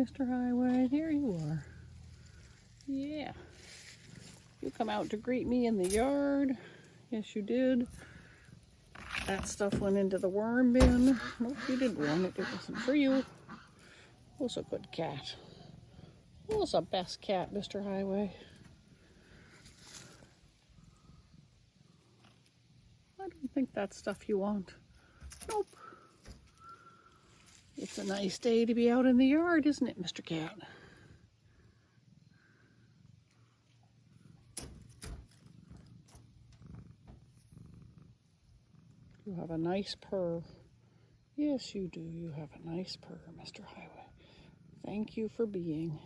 Mr. Highway. Here you are. Yeah. You come out to greet me in the yard. Yes, you did. That stuff went into the worm bin. Nope, you didn't want it. It wasn't for you. Who's a good cat? Who's the best cat, Mr. Highway? I don't think that's stuff you want. Nope. It's a nice day to be out in the yard, isn't it, Mr. Cat? You have a nice purr. Yes, you do. You have a nice purr, Mr. Highway. Thank you for being.